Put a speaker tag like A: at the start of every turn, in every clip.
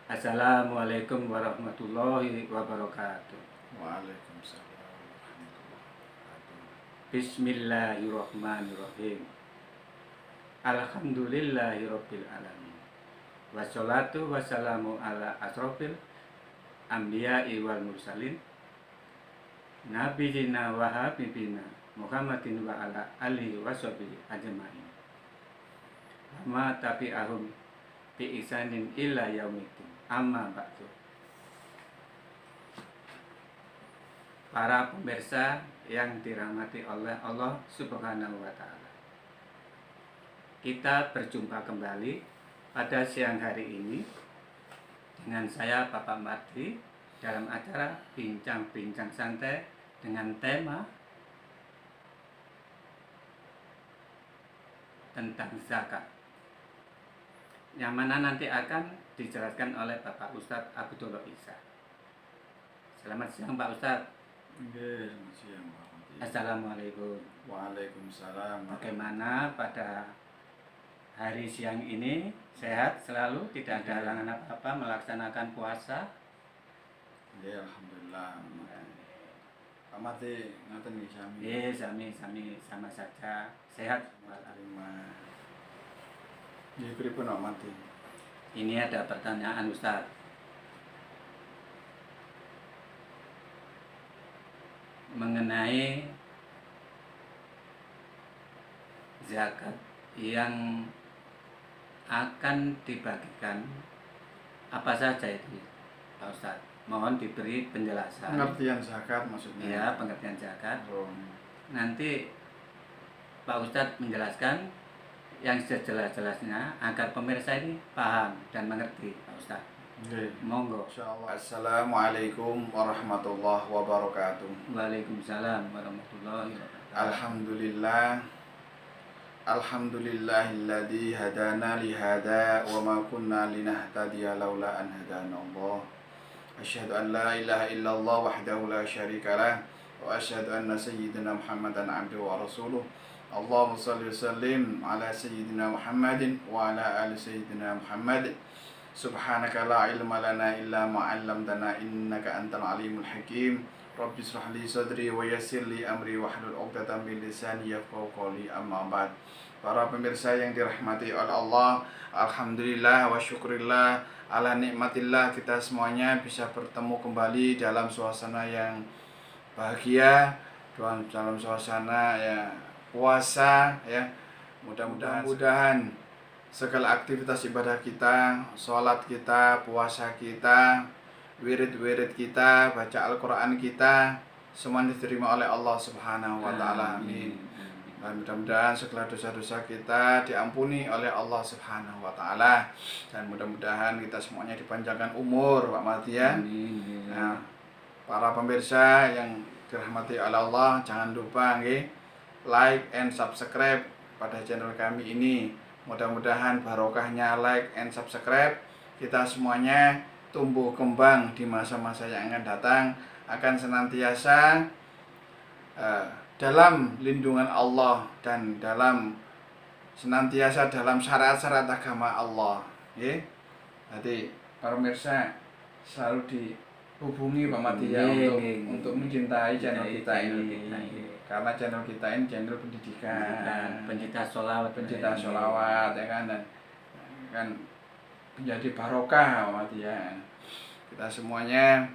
A: Assalamualaikum warahmatullahi wabarakatuh.
B: Waalaikumsalam warahmatullahi wabarakatuh.
A: Bismillahirrahmanirrahim. Alhamdulillahirabbil alamin. Wassalatu wassalamu ala asrofil anbiya'i wal mursalin nabiyina wa habibina Muhammadin wa ala alihi washabihi ajmain. Wa ma tabi'ahum bi ihsanin illa yaumiddin. Amma ba'du. Para pemirsa yang dirahmati oleh Allah Subhanahu wa taala. Kita berjumpa kembali pada siang hari ini dengan saya Bapak Mardi dalam acara Bincang-bincang Santai dengan tema tentang zakat, yang mana nanti akan dijelaskan oleh Bapak Ustadz Abdullah Isa. Selamat siang Pak Ustadz.
B: Selamat siang Pak Mati.
A: Assalamualaikum.
B: Waalaikumsalam.
A: Bagaimana pada hari siang ini? Sehat selalu? Tidak ada halangan apa-apa melaksanakan puasa?
B: Ya, alhamdulillah. Pak Mati, ngaten nggih sami.
A: Ya, sami sama saja. Sehat.
B: Terima. Nggih pripun Pak Mati?
A: Ini ada pertanyaan Ustadz. Mengenai zakat yang akan dibagikan, apa saja itu Pak Ustadz? Mohon diberi penjelasan.
B: Pengertian zakat maksudnya.
A: Ya, pengertian zakat.
B: Oh.
A: Nanti Pak Ustadz menjelaskan yang sejelas-jelasnya agar pemirsa ini paham dan mengerti Pak Ustadz.
B: Nggih.
A: Monggo.
B: Insyaallah. Assalamualaikum warahmatullahi wabarakatuh.
A: Waalaikumsalam warahmatullahi wabarakatuh.
B: Alhamdulillah. Alhamdulillahilladzi hadana li hada wa ma kunna linahtadiya laula an hadana Allah. Asyhadu an la ilaha illallah wahdahu la syarikalah wa asyhadu anna sayyidina Muhammadan abduhu wa rasuluh. Allahumma shalli wa sallim ala sayyidina Muhammadin wa ala ali sayyidina Muhammad. Subhanaka la ilma lana illa ma 'allamtana innaka antal alimul hakim. Rabbi shrah li sadri wa yassir li amri wahlul 'uqdatam min lisani yafqahu qawli, amma ba'd. Para pemirsa yang dirahmati oleh Allah, alhamdulillah wa syukurillah ala nikmatillah, kita semuanya bisa bertemu kembali dalam suasana yang bahagia, dalam suasana ya puasa ya. Mudah-mudahan segala aktivitas ibadah kita, sholat kita, puasa kita, wirid-wirid kita, baca Al-Quran kita, semuanya diterima oleh Allah Subhanahu wa ta'ala. Amin. Dan mudah-mudahan segala dosa-dosa kita diampuni oleh Allah Subhanahu wa ta'ala. Dan mudah-mudahan kita semuanya dipanjangkan umur Pak Mati ya. Nah, para pemirsa yang dirahmati oleh Allah, jangan lupa like and subscribe pada channel kami ini. Mudah-mudahan barokahnya like and subscribe, kita semuanya tumbuh kembang di masa-masa yang akan datang, akan senantiasa dalam lindungan Allah dan senantiasa dalam syariat-syariat agama Allah. Jadi para pemirsa selalu dihubungi Pak Mati ya untuk mencintai channel kita ini. Karena channel kita ini channel pendidikan,
A: pencinta sholawat
B: ya kan, dan kan menjadi barokah Pak Mati ya. Kita semuanya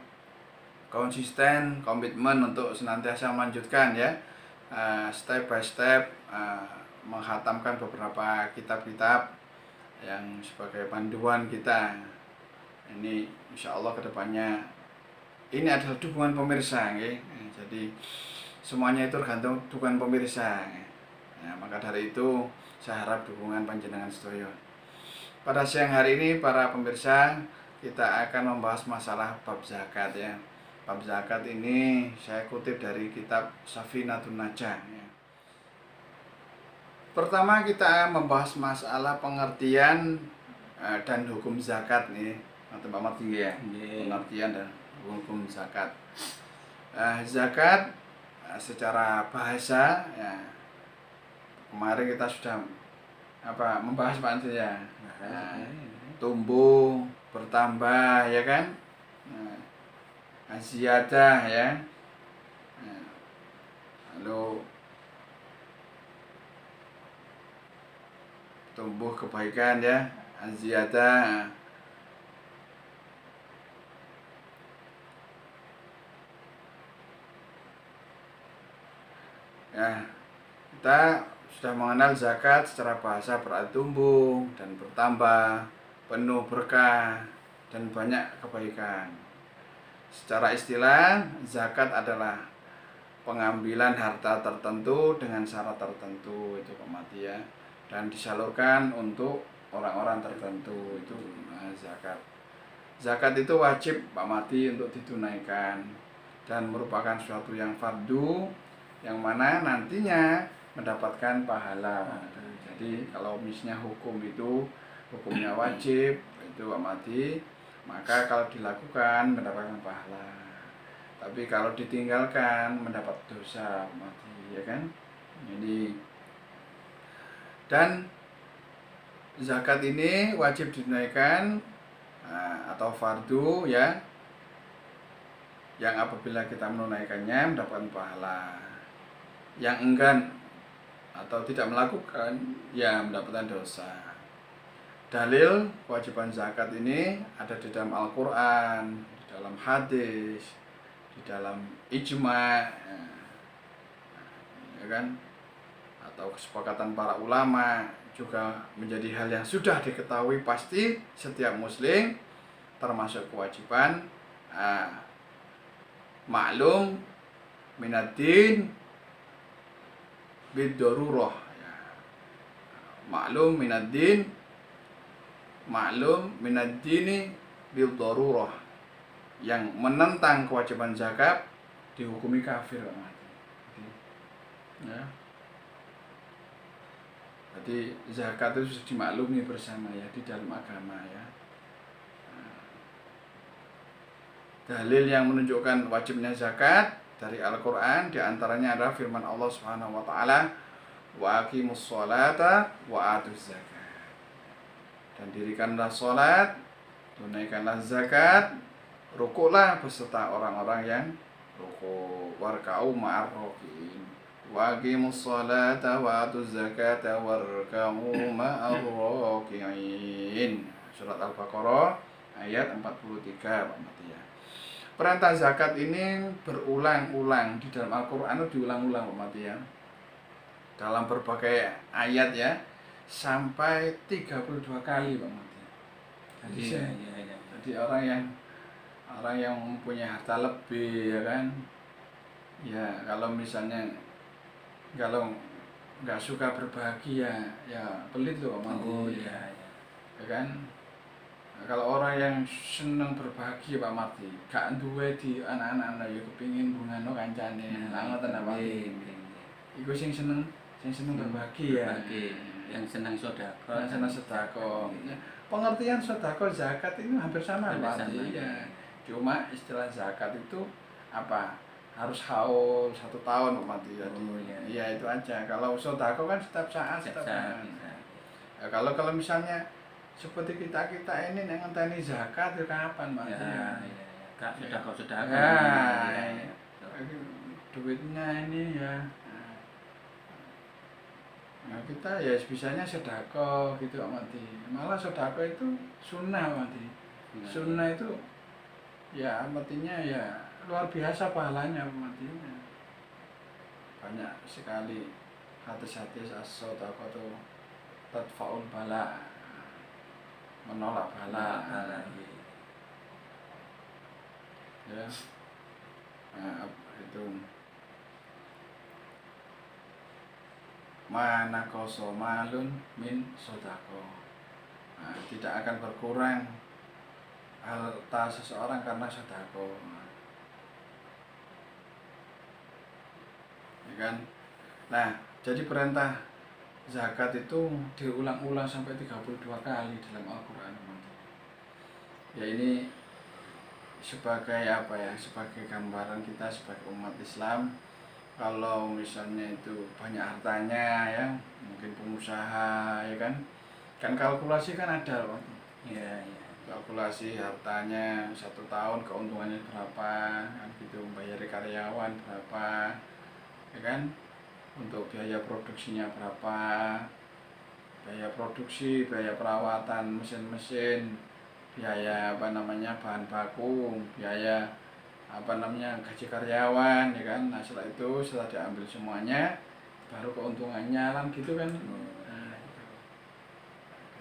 B: konsisten, komitmen untuk senantiasa melanjutkan ya, step by step, menghatamkan beberapa kitab-kitab yang sebagai panduan kita. Ini insya Allah kedepannya ini adalah dukungan pemirsa jadi semuanya itu tergantung dukungan pemirsa. Maka dari itu saya harap dukungan panjenengan sedaya. Pada siang hari ini para pemirsa, kita akan membahas masalah bab zakat ya. Bab zakat ini saya kutip dari kitab Safinatun Najah ya. Pertama kita membahas masalah pengertian dan hukum zakat nih. Pak Marti ya. Pengertian dan hukum zakat. Zakat secara bahasa ya, kemarin kita sudah membahas Pak Andri ya, tumbuh, bertambah ya kan. Nah, aziyadah ya. Nah, lalu tumbuh kebaikan ya, aziyadah. Ya, kita sudah mengenal zakat secara bahasa berarti tumbuh dan bertambah, penuh berkah dan banyak kebaikan. Secara istilah, zakat adalah pengambilan harta tertentu dengan syarat tertentu itu Pak Mati ya, dan disalurkan untuk orang-orang tertentu itu zakat. Zakat itu wajib Pak Mati untuk ditunaikan dan merupakan suatu yang fardu yang mana nantinya mendapatkan pahala. Jadi kalau misalnya hukum itu hukumnya wajib itu Pak Mati, maka kalau dilakukan mendapatkan pahala. Tapi kalau ditinggalkan mendapat dosa Pak Mati, ya kan? Jadi dan zakat ini wajib ditunaikan atau fardu ya, yang apabila kita menunaikannya mendapatkan pahala. Yang enggan atau tidak melakukan ya mendapatkan dosa. Dalil kewajiban zakat ini ada di dalam Al-Quran, di dalam hadis, di dalam ijma ya kan, atau kesepakatan para ulama, juga menjadi hal yang sudah diketahui pasti setiap muslim, termasuk kewajiban maklum minaddin bid-darurah ya. Maklum minaddini bil-darurah, yang menentang kewajiban zakat dihukumi kafir ya. Jadi zakat itu sudah dimaklumi bersama ya di dalam agama ya. Dalil yang menunjukkan wajibnya zakat dari Al-Quran diantaranya adalah firman Allah Subhanahu wa Ta'ala, wa aqimus sholata wa atuz zakat, dan dirikanlah sholat, tunaikanlah zakat, rukuklah beserta orang-orang yang rukuk, warka'u ma'ar raki'in, wa aqimus sholata wa atuz zakata warka'u ma'ar raki'in. Surat Al-Baqarah ayat 43 Pak Mati ya. Perintah zakat ini berulang-ulang di dalam Al-Quran, itu diulang-ulang Pak Mati ya, dalam berbagai ayat ya, sampai 32 kali Pak Mati. Jadi orang yang mempunyai harta lebih ya kan, ya kalau misalnya kalau nggak suka berbagi ya pelit loh Pak Mati. Ya kan. Nah, kalau orang yang seneng berbagi Pak Marti, gak duwe di anak-anak ya kepingin bungano kancane. Lah ngoten apa? Iku sing seneng berbagi ya.
A: Yang senang sedekah.
B: Yang seneng sedekah. Pengertian sedekah zakat itu hampir sama Pak Marti ya. Cuma istilah zakat itu apa? Harus haul 1 tahun Pak Marti. Iya itu aja. Kalau sedekah kan setiap saat. Ya, kalau misalnya seperti kita ini yang ngenteni zakat itu kapan Mas?
A: Ya. Sedekah.
B: Duitnya ini ya. Nah, kita ya bisanya sedekah gitu Pak Mati. Malah sedekah itu sunnah Pak Mati. Sunnah itu ya artinya ya luar biasa pahalanya Pak Mati. Banyak sekali hadis-hadis as-sedekah itu tadfa'ul bala, menolak bala ya. Nah, itu mana koso malun min sodako, nah, tidak akan berkurang harta seseorang karena sodako ya kan. Nah jadi perintah zakat itu diulang-ulang sampai 32 kali dalam Al-Quran. Ya ini sebagai apa ya, sebagai gambaran kita sebagai umat Islam, kalau misalnya itu banyak hartanya ya, mungkin pengusaha ya kan kalkulasi kan ada loh ya. kalkulasi hartanya 1 tahun keuntungannya berapa kan gitu, bayar karyawan berapa ya kan, untuk biaya produksinya berapa, biaya produksi, biaya perawatan mesin-mesin, biaya bahan baku, biaya gaji karyawan ya kan. Nah setelah itu setelah diambil semuanya baru keuntungannya kan gitu kan. Nah,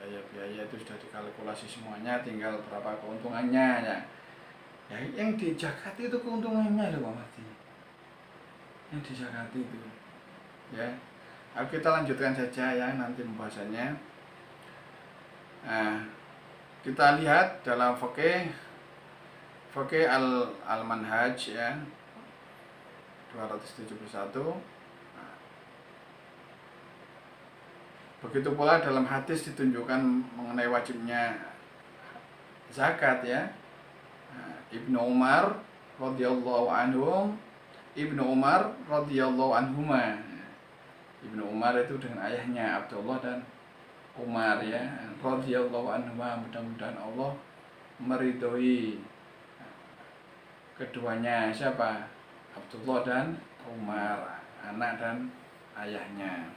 B: biaya-biaya itu sudah dikalkulasi semuanya, tinggal berapa keuntungannya ya. Ya yang di zakat itu keuntungannya loh Pak Mati, yang di zakat itu ya. Kita lanjutkan saja ya nanti pembahasannya. Nah, kita lihat dalam fikih al-Manhaj ya 271. Begitu pula dalam hadis ditunjukkan mengenai wajibnya zakat ya. Ibnu Umar radhiyallahu anhuma. Ibnu Umar itu dengan ayahnya Abdullah dan Umar ya, radhiyallahu anhuma, mudah-mudahan Allah meridhoi keduanya. Siapa? Abdullah dan Umar, anak dan ayahnya.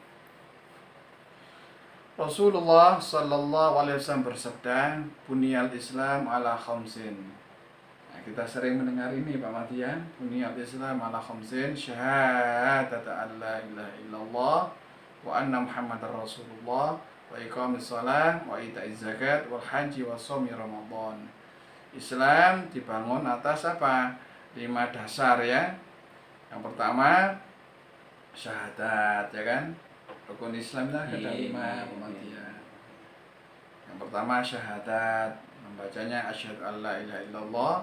B: Rasulullah sallallahu alaihi wasallam bersabda, "Buniyal Islam ala khamsin." Nah, kita sering mendengar ini Pak Matian, buniyal Islam ala khamsin, syahadatu an la ilaha illallah wa anna Muhammadar Rasulullah wa iqamis shalah wa ita'iz zakat wal haji wa shaumi Ramadan. Islam dibangun atas apa? 5 dasar ya. Yang pertama syahadat ya kan. Rukun Islam itu ada 5 pemantian. Yang pertama syahadat, membacanya asyhadu an la ilaha illallah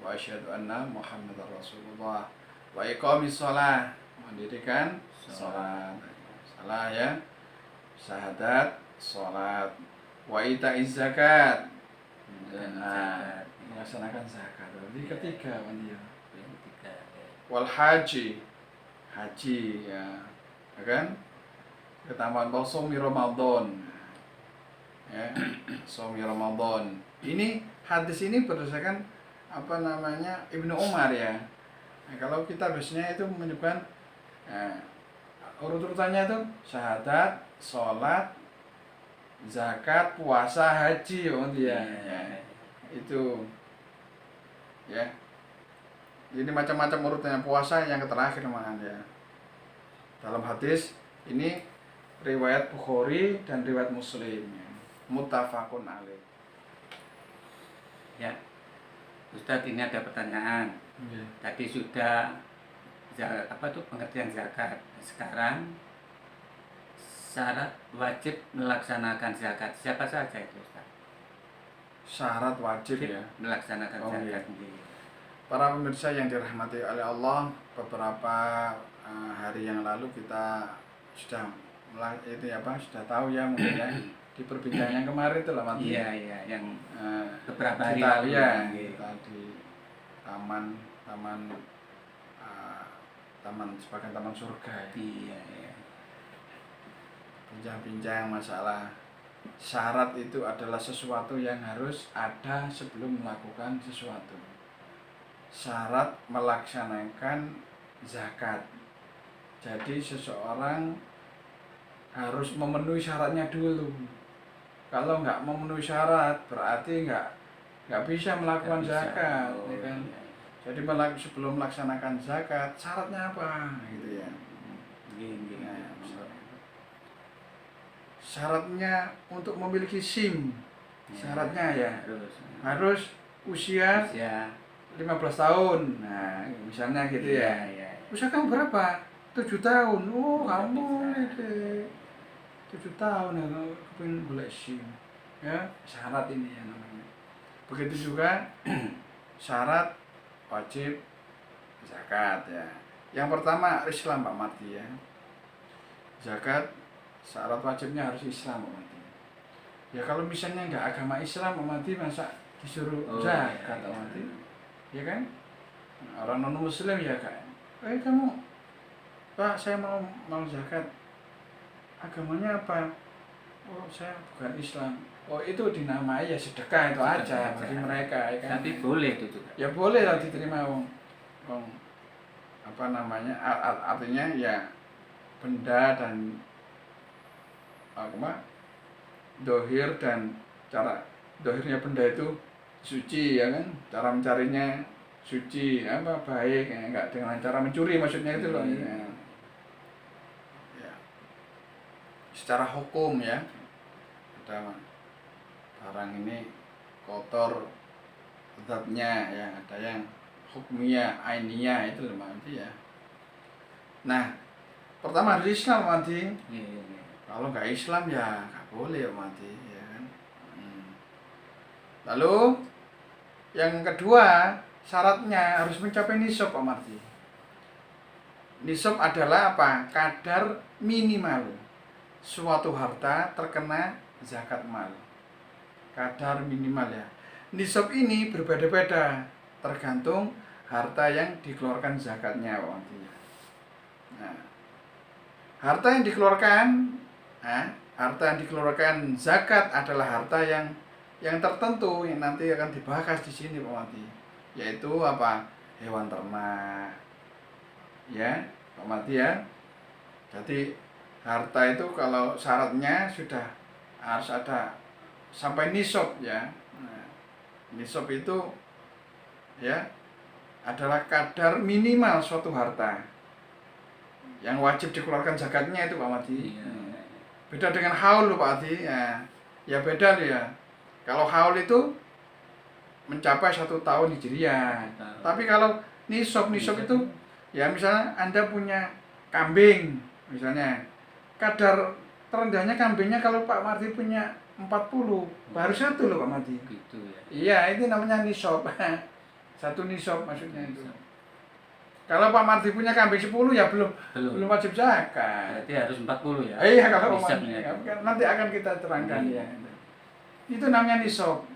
B: wa asyhadu anna Muhammadar Rasulullah. Wa iqamis shalah, mendirikan salat. Salah ya. Syahadat, salat. Wa ita'iz zakat. Nah, melaksanakan zakat. Jadi ketiga pemantian. Wal haji, haji ya. Ya kan? Ketambahan bahwa shaumi Ramadan ya, shaumi Ramadan. Ini hadis ini berdasarkan Ibnu Umar ya. Nah, kalau kita biasanya itu menyebutkan urut-urutannya itu syahadat, sholat, zakat, puasa, haji ya. Itu ya. Ini macam-macam urutnya, puasa yang terakhir ya. Dalam hadis ini riwayat Bukhari dan riwayat Muslim, muttafaqun alaih.
A: Ya, Ustadz, ini ada pertanyaan.
B: Ya.
A: Tadi sudah pengertian zakat. Sekarang syarat wajib melaksanakan zakat siapa saja itu Ustadz?
B: Syarat wajib ya
A: melaksanakan zakat.
B: Iya. Para pemirsa yang dirahmati oleh Allah, beberapa hari yang lalu kita sudah tahu ya mungkin ya di perbincangan yang kemarin itu lah Mati.
A: Iya, yang beberapa hari
B: lalu
A: ya
B: kita di taman sebagai taman surga ya.
A: Iya.
B: Bincang-bincang masalah syarat itu adalah sesuatu yang harus ada sebelum melakukan sesuatu. Syarat melaksanakan zakat. Jadi seseorang harus memenuhi syaratnya dulu. Kalau nggak memenuhi syarat berarti nggak bisa melakukan zakat, ya kan? Jadi sebelum melaksanakan zakat syaratnya apa, gitu ya? Syaratnya untuk memiliki SIM, syaratnya ya harus usia 15 tahun. Nah, misalnya gitu ya. Usia kamu berapa? 7 tahun. Oh, kamu itu 7 tahun ya, kepingin boleh SIM ya, syarat ini ya namanya. Begitu juga syarat wajib zakat ya. Yang pertama Islam Pak Mati ya. Zakat syarat wajibnya harus Islam Pak Mati. Ya kalau misalnya nggak agama Islam Pak Mati, masa disuruh zakat Pak Mati? Ya kan? Orang non muslim ya kan. Kamu Pak, saya mau zakat. Agamanya apa? oh saya bukan Islam, oh itu dinamai ya sedekah itu aja bagi mereka ya kan.
A: Tapi boleh itu juga.
B: Ya boleh lah diterima wong apa namanya artinya ya benda dan apa dohir dan cara dohirnya benda itu suci ya kan, cara mencarinya suci apa baik ya, enggak dengan cara mencuri maksudnya itu loh ya. Ya. Secara hukum ya ada barang ini kotor zatnya ya, ada yang hukmiyah ainiyah itu loh nanti ya. Nah pertama harus Islam nanti. Kalau nggak Islam ya nggak boleh mati ya kan. Lalu yang kedua syaratnya harus mencapai nisab Pak Marti. Nisab adalah apa? Kadar minimal suatu harta terkena zakat mal. Kadar minimal ya. Nisab ini berbeda-beda tergantung harta yang dikeluarkan zakatnya Pak Marti. Nah, harta yang dikeluarkan zakat adalah harta yang tertentu yang nanti akan dibahas di sini Pak Mati, yaitu apa? Hewan ternak ya Pak Mati ya. Jadi harta itu kalau syaratnya sudah harus ada sampai nisab ya. Nah, nisab itu ya adalah kadar minimal suatu harta yang wajib dikeluarkan zakatnya itu Pak Mati. Beda dengan haul Pak Mati ya beda loh ya. Kalau haul itu mencapai 1 tahun hijriah. Tapi kalau nisab itu ya misalnya Anda punya kambing misalnya, kadar terendahnya kambingnya kalau Pak Marti punya 40 baru 1 loh Pak Marti.
A: Gitu ya.
B: Iya itu namanya nisab. 1 nisab maksudnya itu. Kalau Pak Marti punya kambing 10 ya belum wajib zakat.
A: Berarti harus 40 ya.
B: Iya kalau
A: nisabnya.
B: Nanti akan kita terangkan ya. Itu namanya nisab.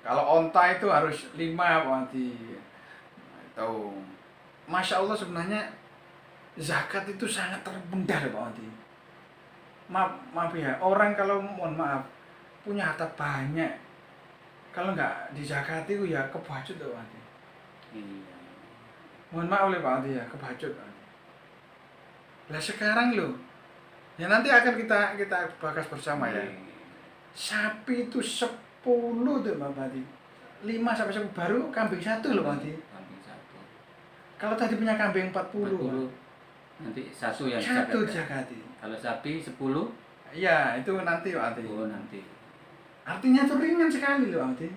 B: Kalau onta itu harus 5 Pak Marti. Tahu. Masya Allah sebenarnya zakat itu sangat terpendah Pak Marti. Maaf ya, orang kalau mohon maaf punya harta banyak, kalau nggak dizakati ya kebacut Pak Marti.
A: Iya.
B: Mohon maaf oleh Pak Adi ya, kebacut. Lah sekarang loh, ya nanti akan kita bahas bersama ya. Sapi itu 10 tuh Pak Adi. 5 sampai 10 baru kambing 1 loh Pak Adi.
A: Kambing 1.
B: Kalau tadi punya kambing 40
A: nanti 1 yang
B: zakati.
A: Kalau sapi 10?
B: Iya, itu nanti Pak Adi.
A: Oh, nanti.
B: Artinya itu ringan sekali loh Pak Adi.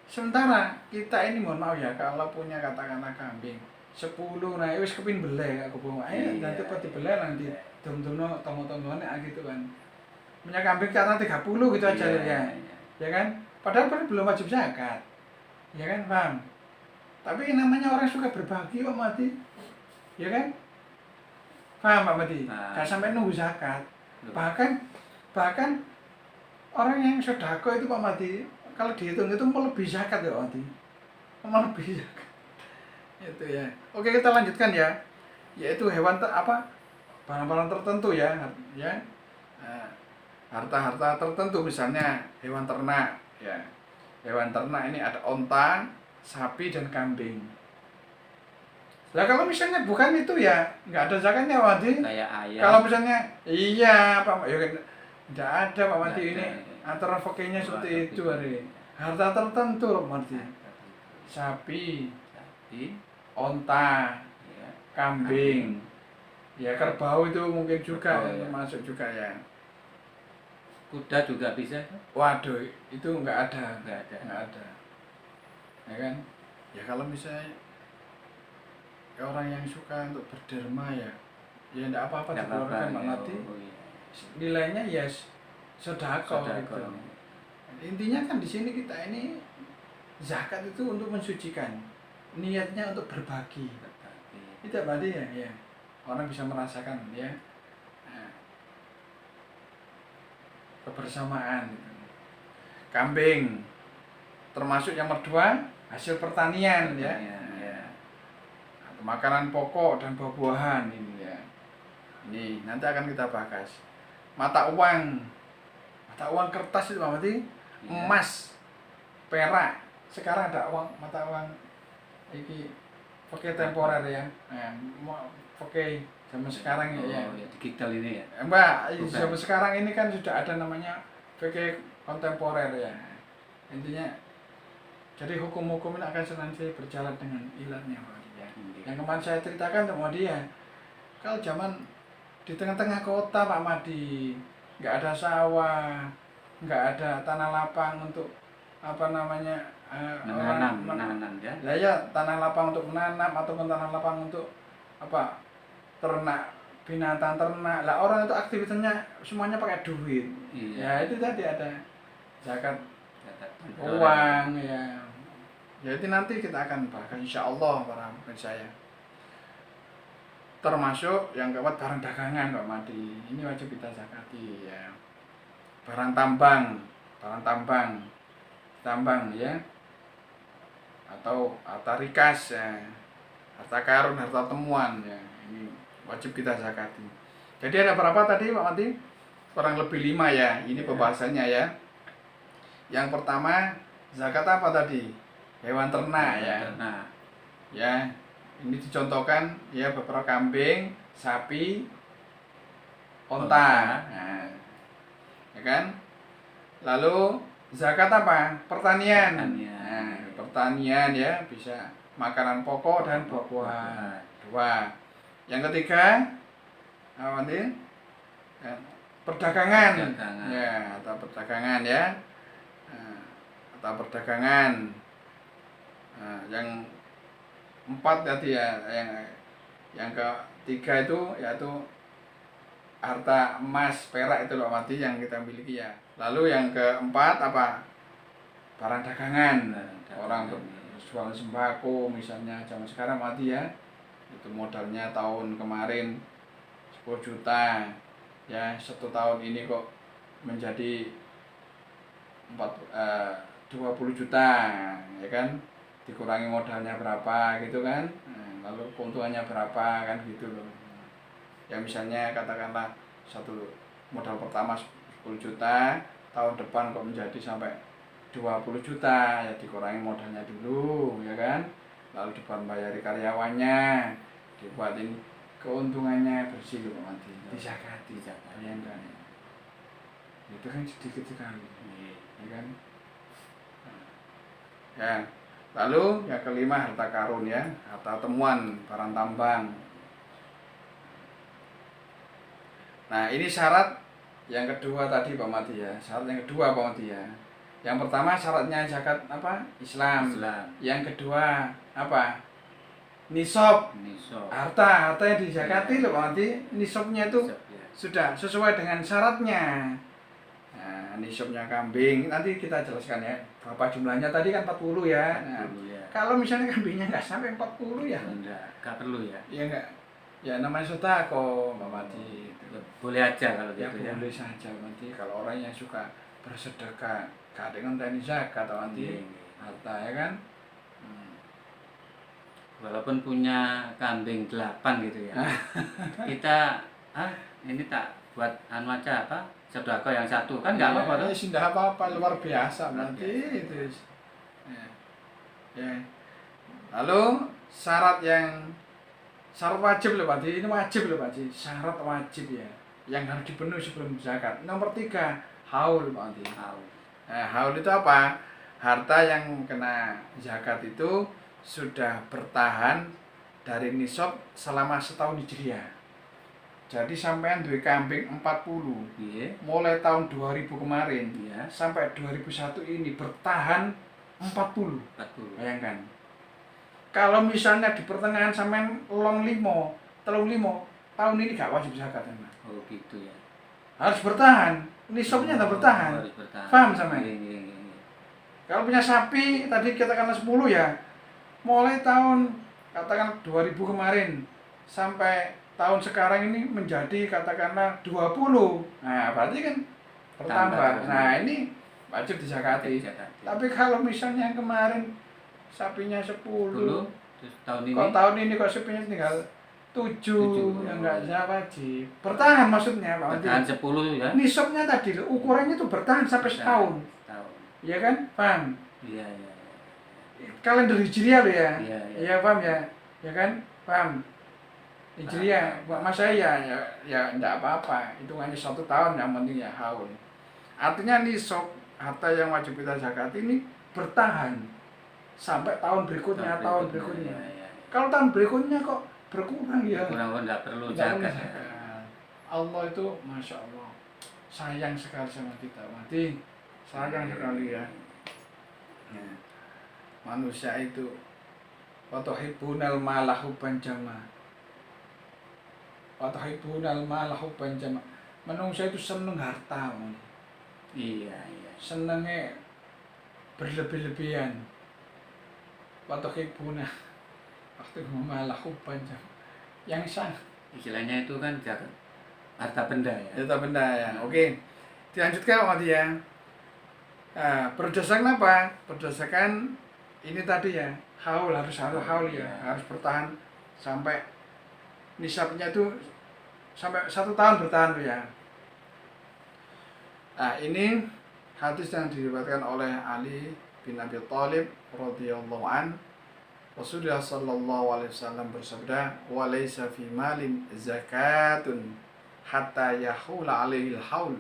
B: Sementara kita ini mohon maaf ya, kalau punya katakanlah kambing 10 nah wis kepin beleh aku bawa nanti pati beleh nanti dom-domno tomo-tomone gitu kan. Punya kambing karena 30 gitu aja ya. Ya kan? Padahal belum wajib zakat. Ya kan, paham? Tapi namanya orang suka berbagi Pak Mati. Ya kan? Paham Pak Mati? Enggak sampai nunggu zakat. Bahkan orang yang sedekah itu Pak Mati kalau dihitung itu melebihi zakat ya Pak Mati. Melebihi zakat. Itu ya. Oke, kita lanjutkan ya. Yaitu hewan barang-barang tertentu ya. Nah, harta-harta tertentu misalnya hewan ternak ya. Hewan ternak ini ada onta, sapi dan kambing. Nah kalau misalnya bukan itu ya nggak ada zakatnya Pak Mati.
A: Kayak ayam.
B: Kalau misalnya iya Pak ya tidak ada Pak Mati ini antara fakirnya seperti itu hari. Harta tertentu Pak Mati. Sapi, onta, ya, kambing, ya kerbau itu mungkin juga ya. Masuk juga ya.
A: Kuda juga bisa.
B: Waduh, itu nggak ada. Ya kan? Ya kalau misalnya orang yang suka untuk berderma ya enggak apa-apa dikeluarkan Pak Mati. Nilainya ya sedekah gitu. Intinya kan di sini kita ini zakat itu untuk mensucikan. Niatnya untuk berbagi. Itu berarti ya. Orang bisa merasakan ya. Kebersamaan gitu. Kambing termasuk yang kedua hasil pertanian ya. Makanan pokok dan buah-buahan ini ya. Ini nanti akan kita bahas. Mata uang Ada uang kertas itu Pak Mati,
A: Iya.
B: emas, perak. Sekarang ada mata uang iki pakai temporer ya. Pakai zaman sekarang ya.
A: Oh, ya digital ini ya.
B: Mbak,
A: Bukan.
B: zaman sekarang ini kan sudah ada namanya pakai kontemporer ya. Intinya jadi hukum-hukum ini akan senantiasa berjalan dengan ilatnya Pak Mati ya.
A: Iya.
B: Yang kemarin saya ceritakan sama dia, kalau zaman di tengah-tengah kota Pak Madi, nggak ada sawah, nggak ada tanah lapang untuk apa namanya
A: menanam ya.
B: ya tanah lapang untuk menanam ataupun tanah lapang untuk apa ternak binatang ternak lah, orang itu aktivitasnya semuanya pakai duit.
A: Iya.
B: Ya itu tadi ada zakat
A: Zakat
B: uang ya. Jadi nanti kita akan bahas insya Allah para saya. Termasuk yang keempat barang dagangan Pak Madi, ini wajib kita zakati ya. Barang tambang ya, atau harta rikas ya, harta karun, harta temuan ya, ini wajib kita zakati. Jadi ada berapa tadi Pak Madi? Kurang lebih 5 ya, ini pembahasannya ya. Yang pertama zakat apa tadi? Hewan ternak ya.
A: Ternak.
B: Ya, ini dicontohkan ya beberapa kambing, sapi, onta. Nah, ya kan? Lalu zakat apa? Pertanian. Nah, pertanian ya, bisa makanan pokok dan buah-buahan. 2. Yang ketiga apa nanti? Ya, perdagangan. Ya, atau perdagangan ya. Nah, atau perdagangan. Nah, yang 4 tadi ya, yang ketiga itu yaitu harta emas perak itu loh mati yang kita miliki ya. Lalu yang keempat apa? Barang dagangan. Orang berjualan sembako misalnya zaman sekarang mati ya, itu modalnya tahun kemarin 10 juta ya, 1 tahun ini kok menjadi 20 juta ya kan, dikurangi modalnya berapa gitu kan, lalu keuntungannya berapa kan gitu loh ya. Misalnya katakanlah satu modal pertama 10 juta, tahun depan kok menjadi sampai 20 juta ya, dikurangi modalnya dulu ya kan, lalu dibayari karyawannya, dibuatin keuntungannya bersih loh nanti disakati bayangkan itu kan sedikit sekali ya kan ya. Lalu yang kelima harta karun ya, harta temuan, barang tambang. Nah ini syarat yang kedua tadi Pak Mati ya, syarat yang kedua Pak Mati ya. Yang pertama syaratnya zakat apa? Islam. Yang kedua apa? Nisab. Harta yang dizakati loh Pak Mati, nisabnya itu sudah sesuai dengan syaratnya. Nah, nisabnya kambing nanti kita jelaskan ya. Berapa jumlahnya tadi kan 40 ya. Nah, kalau misalnya kambingnya nggak sampai 40 ya
A: nggak perlu ya.
B: Ya enggak. Ya namanya sedekah Mbak Mati.
A: Boleh aja kalau
B: ya,
A: gitu ya.
B: Boleh saja nanti kalau orang yang suka bersedekah, gak dengan tani zakat atau nanti harta ya kan.
A: Walaupun punya kambing 8 gitu ya. Kita ini tak buat anu aja apa? Sedekah yang 1 kan nggak apa-apa tuh.
B: Sudah apa-apa, luar biasa nanti itu. Ya. Lalu syarat wajib loh Pak, ini wajib loh Pak, syarat wajib ya yang harus dipenuhi sebelum zakat. Nomor 3 haul Pak. Haul itu apa? Harta yang kena zakat itu sudah bertahan dari nisab selama setahun hijriah. Jadi sampean duwe kambing 40 mulai tahun 2000 kemarin sampai 2001 ini bertahan 40. Bayangkan. Kalau misalnya di pertengahan sampean long 5 tahun ini gak wajib zakat emang.
A: Oh gitu ya.
B: Harus bertahan. Nisabnya tak bertahan. Paham sampean? Kalau punya sapi tadi katakanlah 10 ya. Mulai tahun katakan 2000 kemarin sampai tahun sekarang ini menjadi katakanlah 20. Nah, berarti kan bertambah. Nah, ini wajib dizakati. Tapi kalau misalnya yang kemarin sapinya 10
A: terus tahun ini
B: kok tahun ini kok sapinya tinggal 7 yang enggak wajib. Bertahan maksudnya Pak Mati.
A: Bertahan 10 ya.
B: Nisabnya tadi ukurannya tuh bertahan sampai setahun.
A: Setahun.
B: Iya kan? Paham?
A: Iya, iya.
B: Kalender Hijriah lo ya.
A: Iya, iya.
B: Iya paham ya? Ya kan? Paham? Hijriah, buat mas saya ya enggak apa-apa. Hitungannya 1 tahun yang penting ya haul. Artinya nisab harta yang wajib kita zakat ini bertahan sampai tahun berikutnya, tahun berikutnya.
A: Ya, ya.
B: Kalau tahun berikutnya kok berkurang ya.
A: Berkurang enggak perlu
B: Nggak
A: zakat.
B: perlu zakat. Allah itu masya Allah sayang sekali sama kita, mati sayang sekali ya. Ya. Manusia itu watuhibbunal mala hubban jama. Watuhibbunal mala hubban jama. Manusia itu seneng harta, man.
A: Iya, iya.
B: Senengnya berlebih-lebihan. Watuhibbuna waktu mala hubban jama. Yang sangat
A: Istilahnya itu kan zakat harta benda ya.
B: harta benda ya. Oke. Dilanjutkan Pak Mati ya. Nah, berdasarkan apa? Berdasarkan ini tadi ya, haul harus haul ya, harus bertahan sampai nisabnya itu sampai 1 tahun bertahan tuh ya. Nah, ini hadis yang diriwayatkan oleh Ali bin Abi Thalib radhiyallahu an. Rasulullah sallallahu alaihi wasallam bersabda, "Wa laisa fi malin zakatun hatta yahula alaihi al-haul."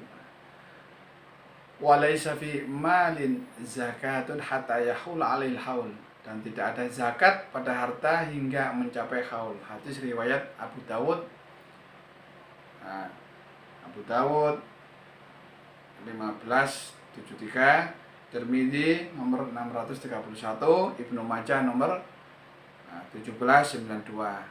B: Wa laisa fi malin zakatun hatta yahula alaihi al-haul. Dan tidak ada zakat pada harta hingga mencapai haul. Hadis riwayat Abu Dawud. Nah, Abu Dawud 1573, Tirmidzi nomor 631, Ibnu Majah nomor 1792.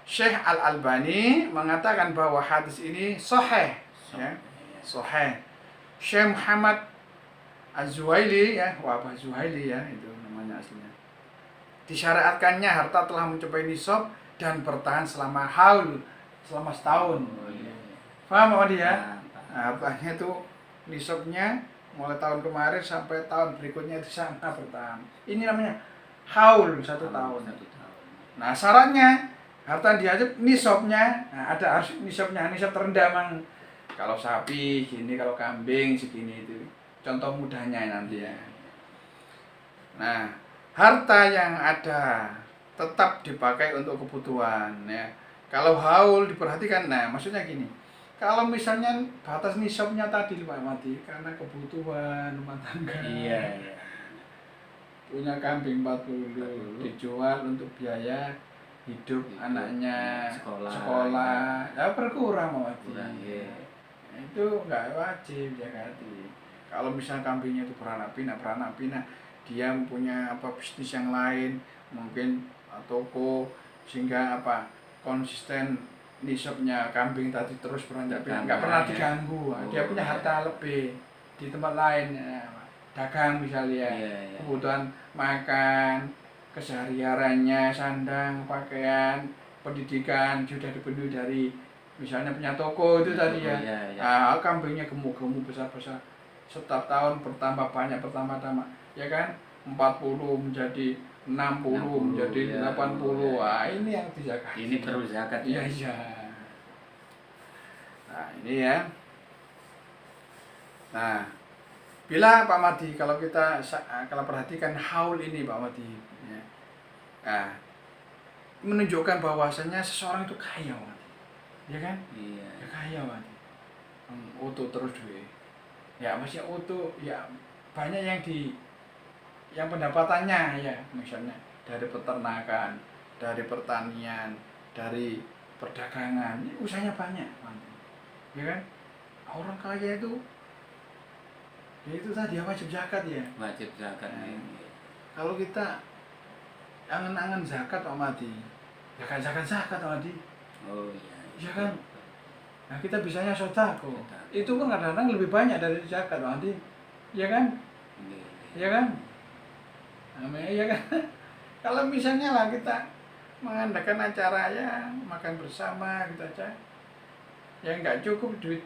B: Syekh Al-Albani mengatakan bahwa hadis ini sahih ya. Sahih. Syekh Muhammad Az-Zuhaili ya, Wabah Zuhaili ya, itu namanya aslinya. Disyariatkannya harta telah mencapai nisab dan bertahan selama haul, selama setahun. Paham Pak ya? Nah, hartanya itu nisabnya mulai tahun kemarin sampai tahun berikutnya itu sama bertahan. Ini namanya haul 1 tahun. Nah, syaratnya harta diajib nisabnya, nah, ada harus nisabnya, nisab terendah mang. Kalau sapi gini, kalau kambing segini itu. Contoh mudahnya nanti ya. Nah, harta yang ada tetap dipakai untuk kebutuhan ya. Kalau haul diperhatikan, nah maksudnya gini. Kalau misalnya batas nisabnya tadi Pak Mati karena kebutuhan rumah tangga.
A: Iya, iya.
B: Punya kambing 40 dijual untuk biaya hidup anaknya, sekolah ya berkurang Pak Mati.
A: Iya.
B: Itu nggak wajib zakati. Kalau misalnya kambingnya itu beranak pinak, dia punya apa bisnis yang lain, mungkin toko, sehingga apa konsisten nisabnya kambing tadi terus beranjak pinak, nggak pernah diganggu. Dia punya harta lebih di tempat lain, ya. Dagang misalnya, kebutuhan makan, kesehariannya, sandang, pakaian, pendidikan sudah dipenuhi dari misalnya punya toko itu tadi ya. Nah, kambingnya gemuk-gemuk besar-besar. Setiap tahun bertambah banyak, bertambah ya kan? 40 menjadi 60 menjadi 80. Wah, ini yang dizakat.
A: Ini perlu zakat
B: ya. Iya. Nah, ini ya. Nah, bila Pak Madi kalau perhatikan haul ini Pak Madi ya. Nah, menunjukkan bahwasanya seseorang itu kaya Pak Madi. Ya kan?
A: Iya.
B: Ya kaya Pak Madi. Utuh terus duit. Ya masih utuh ya banyak yang pendapatannya ya misalnya dari peternakan, dari pertanian, dari perdagangan, ini usahanya banyak, ya kan? Orang kaya itu, ya itu tadi wajib zakat ya.
A: Wajib zakat.
B: Kalau kita angen-angen zakat Pak Madi, ya kan zakat Pak Madi.
A: Oh iya.
B: Ya kan? Nah kita bisanya sodako. Itu kan kadang-kadang lebih banyak dari zakat Pak Madi, ya kan? Ya kan? Ya kan? Kalau misalnya lah kita mengadakan acara ya makan bersama gitu aja, ya nggak cukup duit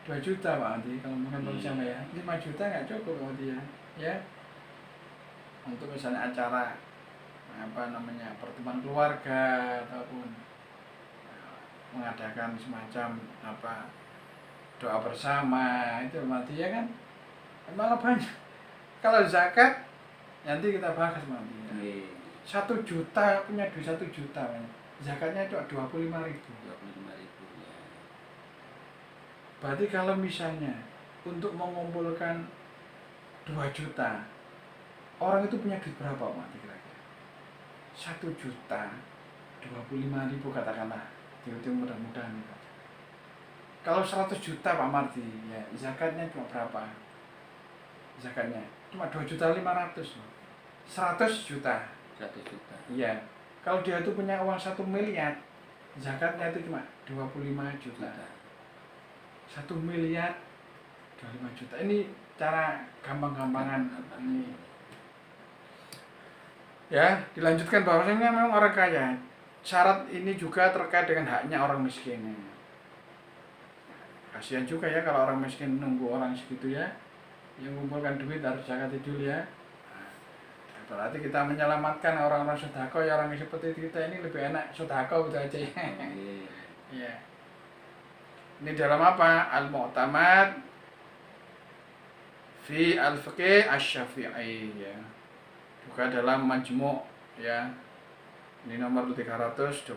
B: 2 juta Pak Andi kalau makan bersama ya, 5 juta nggak cukup Pak Andi ya untuk misalnya acara apa namanya pertemuan keluarga ataupun mengadakan semacam apa doa bersama itu mati ya kan, malah banyak. Kalau zakat nanti kita bahas nanti ya. 1 juta punya duit 1 juta kan. Zakatnya itu 25.000.
A: 25.000 ya.
B: Berarti kalau misalnya untuk mengumpulkan 2 juta, orang itu punya duit berapa Pak kira-kira? 1 juta 25.000 katakanlah, dihitung mudah-mudahan. Kalau 100 juta Pak Marti, ya zakatnya cuma berapa? Zakatnya cuma 2.500.000 loh. 100 juta.
A: 100 juta.
B: Iya. Kalau dia itu punya uang 1 miliar, zakatnya itu cuma 25 juta. 1 miliar 25 juta. Ini cara gampang-gampangan ini. Ya, dilanjutkan bahwasanya memang orang kaya. Syarat ini juga terkait dengan haknya orang miskin. Kasihan juga ya kalau orang miskin nunggu orang segitu ya. Yang mengumpulkan duit harus zakat dulu ya. Berarti kita menyelamatkan orang-orang sodako ya, orang seperti kita ini lebih enak sodako gitu aja ya. Ya. Ini dalam apa? Al-Mu'tamad fi al-fiqh asy-Syafi'i ya. Juga dalam Majmu' ya. Ini nomor 328.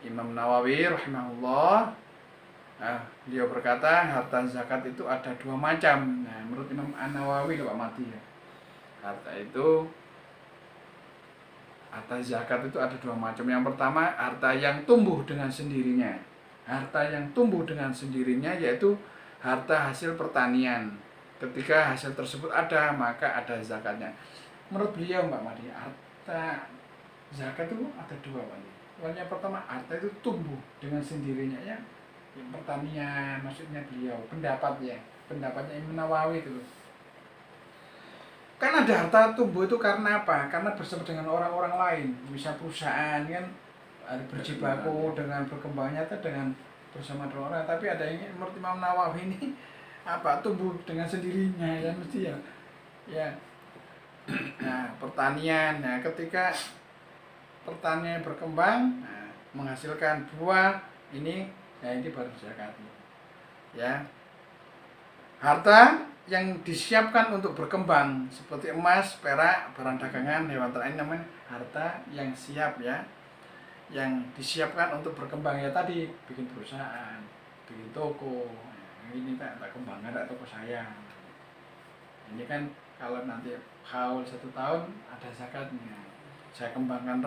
B: Imam Nawawi rahimahullah, beliau berkata harta zakat itu ada 2 macam. Nah, menurut Imam An-Nawawi Pak Mati ya. Harta zakat itu ada 2 macam. Yang pertama, harta yang tumbuh dengan sendirinya. Harta yang tumbuh dengan sendirinya yaitu harta hasil pertanian. Ketika hasil tersebut ada, maka ada zakatnya. Menurut beliau Mbak Madi, harta zakat itu ada 2 Pak. Yang pertama, harta itu tumbuh dengan sendirinya ya. Yang pertanian maksudnya beliau, pendapatnya Imam Nawawi itu. Kan ada harta tumbuh itu karena apa? Karena bersama dengan orang-orang lain. Bisa perusahaan kan berjibaku dengan berkembangnya itu dengan bersama dengan orang. Tapi ada yang menurut Imam Nawawi ini apa? Tumbuh dengan sendirinya ya mesti ya. Ya. Nah, pertanian. Nah, ketika pertanian berkembang, menghasilkan buah ini, ya ini baru zakat. Ya. Harta yang disiapkan untuk berkembang seperti emas, perak, barang dagangan, hewan ternak, namanya harta yang siap ya, yang disiapkan untuk berkembang ya tadi, bikin perusahaan, bikin toko, ini tak kembangkan tak toko saya. Ini kan kalau nanti haul 1 tahun ada zakatnya, saya kembangkan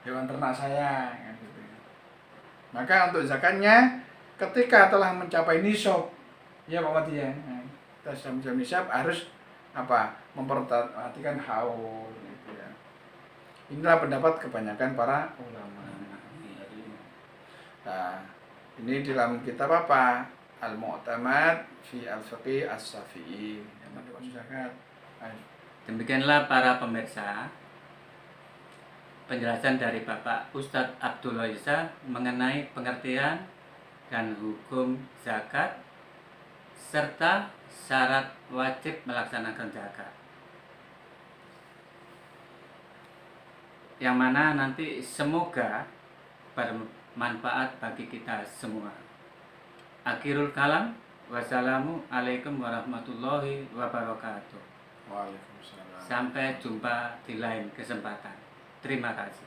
B: hewan ternak saya gitu. Maka untuk zakatnya ketika telah mencapai nisab, ya Pak Mati ya, kita sudah mencapai nisab harus memperhatikan haul gitu ya. Inilah pendapat kebanyakan para ulama. Nah, ini dalam kitab apa? Al-Mu'tamad fi al-Fiqh as-Syafi'i.
A: Demikianlah para pemirsa penjelasan dari Bapak Ustadz Abdullah Isa mengenai pengertian dan hukum zakat serta syarat wajib melaksanakan zakat, yang mana nanti semoga bermanfaat bagi kita semua. Akhirul kalam, wassalamualaikum warahmatullahi wabarakatuh.
B: Waalaikumsalam.
A: Sampai jumpa di lain kesempatan. Terima kasih.